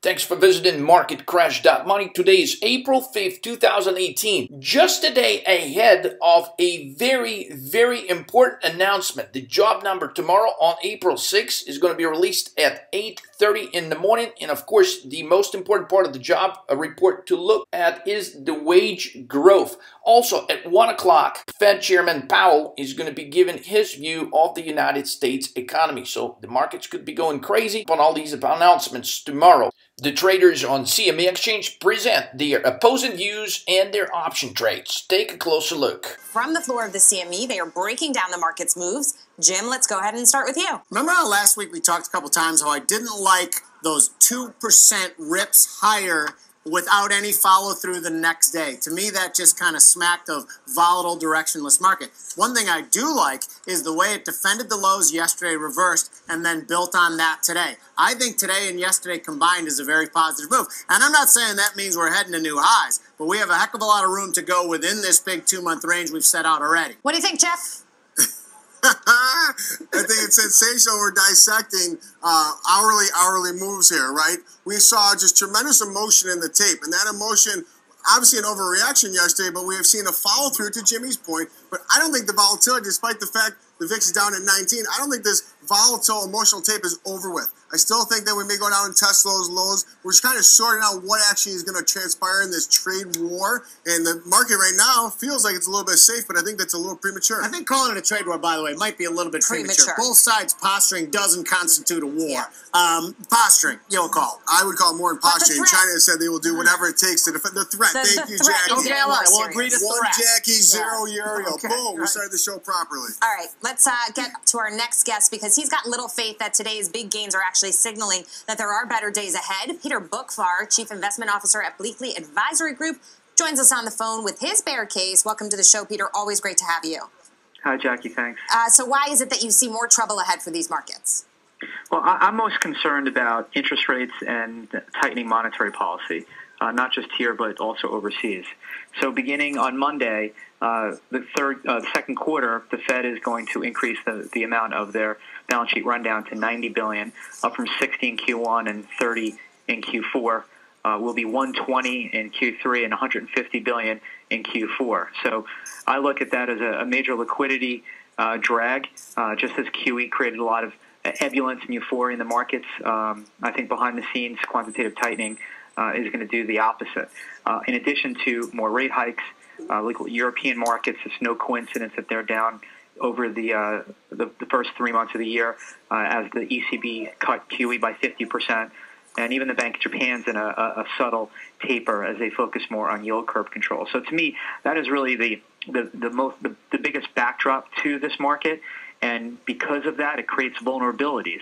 Thanks for visiting MarketCrash.Money. Today is April 5th, 2018. Just a day ahead of a very, very important announcement. The job number tomorrow on April 6th is going to be released at 8:30 in the morning. And of course, the most important part of the job report to look at is the wage growth. Also, at 1 o'clock, Fed Chairman Powell is going to be giving his view of the United States economy. So the markets could be going crazy on all these announcements tomorrow. The traders on CME Exchange present their opposing views and their option trades. Take a closer look. From the floor of the CME, they are breaking down the market's moves. Jim, let's go ahead and start with you. Remember how last week we talked a couple times how I didn't like those 2% rips higher without any follow-through the next day. To me, that just kind of smacked of volatile, directionless market. One thing I do like is the way it defended the lows yesterday, reversed, and then built on that today. I think today and yesterday combined is a very positive move. And I'm not saying that means we're heading to new highs, but we have a heck of a lot of room to go within this big 2-month range we've set out already. What do you think, Jeff? I think it's sensational. We're dissecting hourly moves here, right? We saw just tremendous emotion in the tape, and that emotion, obviously an overreaction yesterday, but we have seen a follow-through to Jimmy's point. But I don't think the volatility, despite the fact the VIX is down at 19, I don't think this volatile emotional tape is over with. I still think that we may go down and test those lows. We're just kind of sorting out what actually is going to transpire in this trade war. And the market right now feels like it's a little bit safe, but I think that's a little premature. I think calling it a trade war, by the way, might be a little bit premature. Both sides posturing doesn't constitute a war. Yeah. Posturing, you'll call. I would call it more than posturing. China has said they will do whatever it takes to defend the threat. Thank you, Jackie. Okay, all right. We'll agree to One threat. Jackie, zero Uriel. Okay. Boom, we started the show properly. All right, let's get to our next guest because he's got little faith that today's big gains are actually signaling that there are better days ahead. Peter Bookvar, Chief Investment Officer at Bleakley Advisory Group, joins us on the phone with his bear case. Welcome to the show, Peter. Always great to have you. Hi, Jackie. Thanks. So why is it that you see more trouble ahead for these markets? Well, I'm most concerned about interest rates and tightening monetary policy, not just here but also overseas. So beginning on Monday, the second quarter, the Fed is going to increase the amount of their balance sheet rundown to $90 billion, up from $60 in Q1 and $30 in Q4. Will be $120 in Q3 and $150 billion in Q4. So I look at that as a major liquidity drag, just as QE created a lot of ebullience and euphoria in the markets. I think behind the scenes, quantitative tightening is going to do the opposite. In addition to more rate hikes, European markets, it's no coincidence that they're down over the first 3 months of the year as the ECB cut QE by 50%. And even the Bank of Japan's in a subtle taper as they focus more on yield curve control. So to me, that is really the biggest backdrop to this market. And because of that, it creates vulnerabilities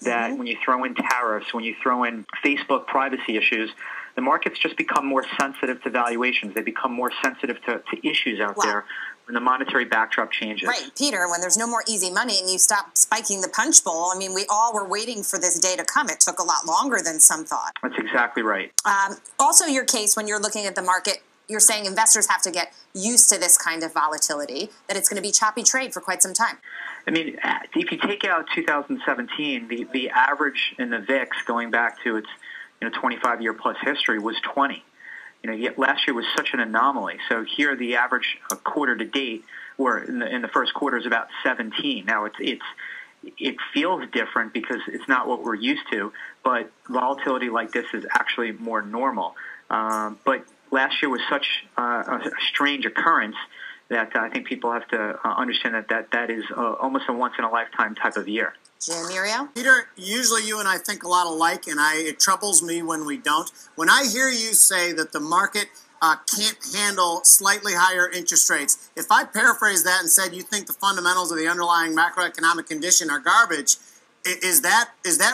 that when you throw in tariffs, when you throw in Facebook privacy issues, the markets just become more sensitive to valuations. They become more sensitive to issues out there when the monetary backdrop changes. Right, Peter, when there's no more easy money and you stop spiking the punch bowl, I mean, we all were waiting for this day to come. It took a lot longer than some thought. That's exactly right. Also, your case, when you're looking at the market, you're saying investors have to get used to this kind of volatility, that it's going to be choppy trade for quite some time. I mean, if you take out 2017, the average in the VIX going back to its 25-year plus history was 20. Yet last year was such an anomaly. So here, the average quarter to date, or in the first quarter, is about 17. Now it feels different because it's not what we're used to, but volatility like this is actually more normal. But last year was such a strange occurrence that I think people have to understand that is almost a once-in-a-lifetime type of year. Jim, Muriel? Peter, usually you and I think a lot alike, and it troubles me when we don't. When I hear you say that the market can't handle slightly higher interest rates, if I paraphrase that and said you think the fundamentals of the underlying macroeconomic condition are garbage, is that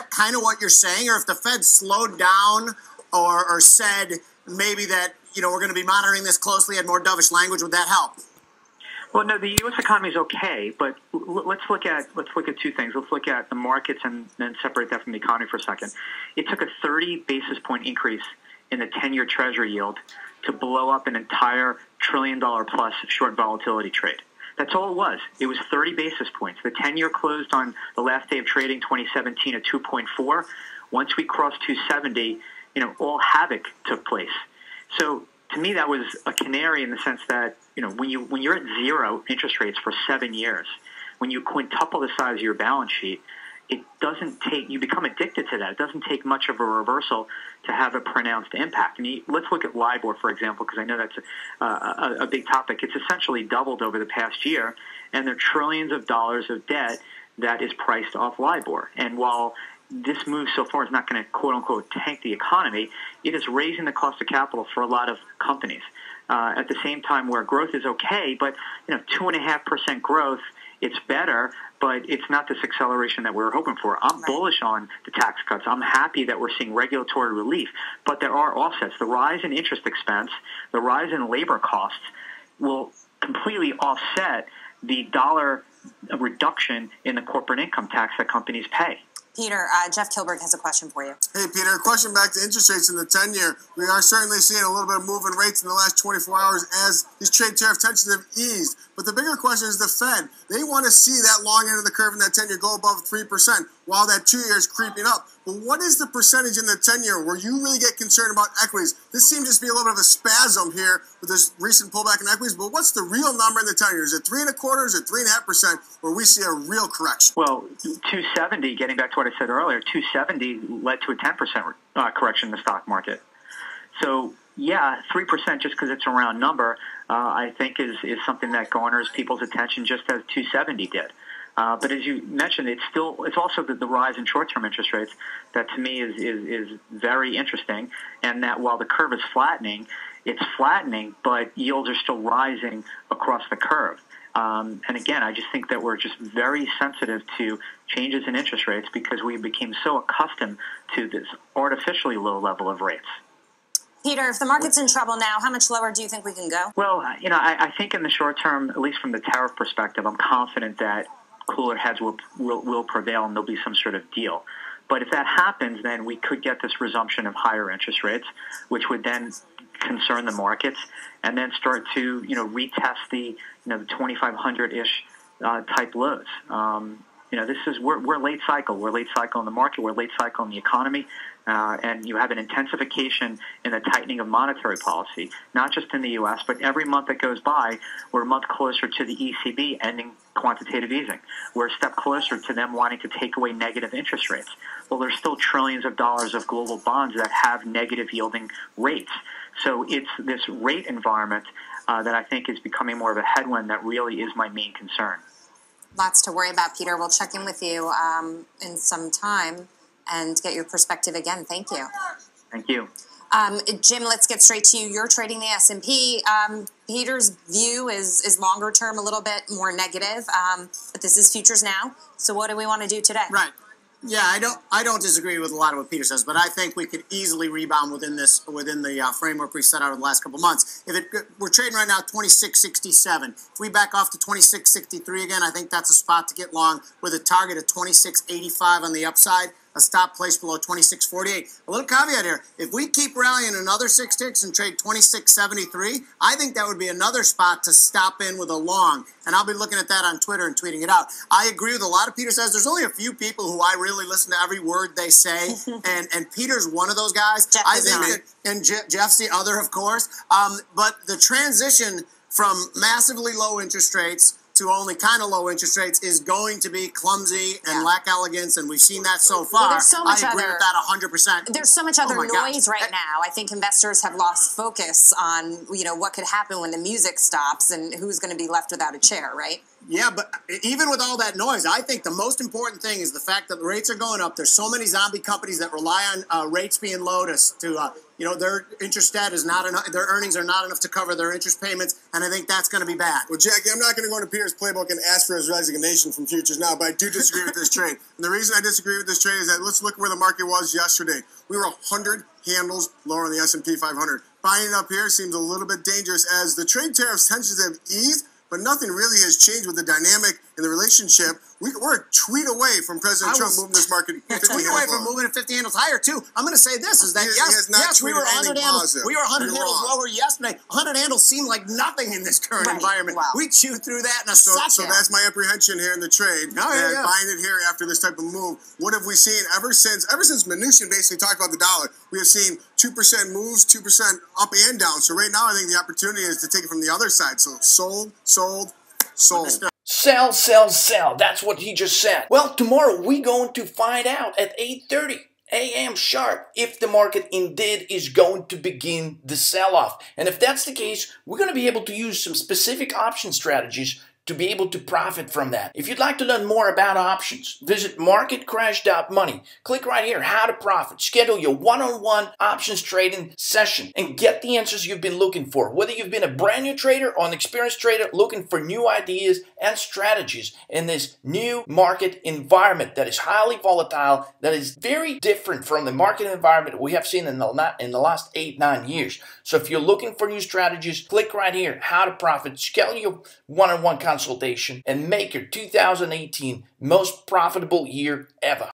kind of what you're saying? Or if the Fed slowed down or said maybe that we're going to be monitoring this closely, had more dovish language, would that help? Well, no, the U.S. economy is okay, but let's look at two things. Let's look at the markets and then separate that from the economy for a second. It took a 30 basis point increase in the 10-year Treasury yield to blow up an entire $1 trillion plus short volatility trade. That's all it was. It was 30 basis points. The 10-year closed on the last day of trading 2017 at 2.4. Once we crossed 270, all havoc took place. So to me, that was a canary in the sense that, when you're at zero interest rates for 7 years, when you quintuple the size of your balance sheet, it doesn't take, you become addicted to that. It doesn't take much of a reversal to have a pronounced impact. I mean, let's look at LIBOR, for example, because I know that's a big topic. It's essentially doubled over the past year, and there are trillions of dollars of debt that is priced off LIBOR. And while this move so far is not going to, quote-unquote, tank the economy, it is raising the cost of capital for a lot of companies. At the same time where growth is okay, but 2.5% growth, it's better, but it's not this acceleration that we were hoping for. I'm bullish on the tax cuts. I'm happy that we're seeing regulatory relief, but there are offsets. The rise in interest expense, the rise in labor costs will completely offset the dollar reduction in the corporate income tax that companies pay. Peter, Jeff Kilberg has a question for you. Hey, Peter, a question back to interest rates in the 10-year. We are certainly seeing a little bit of move in rates in the last 24 hours as these trade tariff tensions have eased. But the bigger question is the Fed. They want to see that long end of the curve in that 10-year go above 3% while that 2-year is creeping up. But what is the percentage in the 10-year where you really get concerned about equities? This seems to be a little bit of a spasm here with this recent pullback in equities. But what's the real number in the 10-year? Is it 3.25%? Is it 3.5% where we see a real correction? Well, 270, getting back to what I said earlier, 270 led to a 10% correction in the stock market. So, yeah, 3% just because it's a round number, I think is something that garners people's attention just as 270 did. But as you mentioned, it's also the rise in short-term interest rates that to me is very interesting, and that while the curve is flattening, it's flattening, but yields are still rising across the curve. And again, I just think that we're just very sensitive to changes in interest rates because we became so accustomed to this artificially low level of rates. Peter, if the market's in trouble now, how much lower do you think we can go? Well, I think in the short term, at least from the tariff perspective, I'm confident that cooler heads will prevail and there'll be some sort of deal. But if that happens, then we could get this resumption of higher interest rates, which would then concern the markets, and then start to retest the 2,500-ish type lows. We're late cycle. We're late cycle in the market. We're late cycle in the economy. And you have an intensification in the tightening of monetary policy, not just in the U.S., but every month that goes by, we're a month closer to the ECB ending quantitative easing. We're a step closer to them wanting to take away negative interest rates. Well, there's still trillions of dollars of global bonds that have negative yielding rates. So it's this rate environment that I think is becoming more of a headwind that really is my main concern. Lots to worry about, Peter. We'll check in with you in some time and get your perspective again. Thank you. Thank you. Jim, let's get straight to you. You're trading the S&P. Peter's view is longer term, a little bit more negative, but this is futures now. So what do we want to do today? Right. Yeah, I don't disagree with a lot of what Peter says, but I think we could easily rebound within the framework we set out in the last couple months. We're trading right now 26.67. If we back off to 26.63 again, I think that's a spot to get long with a target of 26.85 on the upside. A stop place below 26.48. A little caveat here. If we keep rallying another 6 ticks and trade 26.73, I think that would be another spot to stop in with a long. And I'll be looking at that on Twitter and tweeting it out. I agree with a lot of Peter says. There's only a few people who I really listen to every word they say. and Peter's one of those guys. Jeff I is think not. and Jeff's the other, of course. But the transition from massively low interest rates to only kind of low interest rates is going to be clumsy and lack elegance, and we've seen that so far. Well, there's so much I agree with that 100%. There's so much other my noise gosh. right now. I think investors have lost focus on what could happen when the music stops and who's going to be left without a chair, right? Yeah, but even with all that noise, I think the most important thing is the fact that the rates are going up. There's so many zombie companies that rely on rates being low to their interest debt is not enough. Their earnings are not enough to cover their interest payments, and I think that's going to be bad. Well, Jackie, I'm not going to go into Peter's playbook and ask for his resignation from futures now, but I do disagree with this trade. And the reason I disagree with this trade is that let's look where the market was yesterday. We were 100 handles lower on the S&P 500. Buying it up here seems a little bit dangerous as the trade tariffs tensions have eased, but nothing really has changed with the dynamic in the relationship. We're a tweet away from President Trump moving this market 50 tweet away from moving it 50 handles higher too. I'm going to say this is that yes, we were 100 handles. We were 100 handles lower yesterday. 100 handles seem like nothing in this current environment. Wow. We chewed through that in a second. So that's my apprehension here in the trade. Buying it here after this type of move. What have we seen ever since Mnuchin basically talked about the dollar? We have seen 2% moves, 2% up and down. So right now I think the opportunity is to take it from the other side. So sold. Sell, sell, sell. That's what he just said. Well, tomorrow we're going to find out at 8:30 a.m. sharp if the market indeed is going to begin the sell-off. And if that's the case, we're going to be able to use some specific option strategies to be able to profit from that. If you'd like to learn more about options, visit marketcrash.money. Click right here, how to profit. Schedule your one-on-one options trading session and get the answers you've been looking for. Whether you've been a brand new trader or an experienced trader looking for new ideas and strategies in this new market environment that is highly volatile, that is very different from the market environment we have seen in the last 8-9 years. So if you're looking for new strategies, click right here, how to profit. Schedule your one-on-one consultation and make your 2018 most profitable year ever.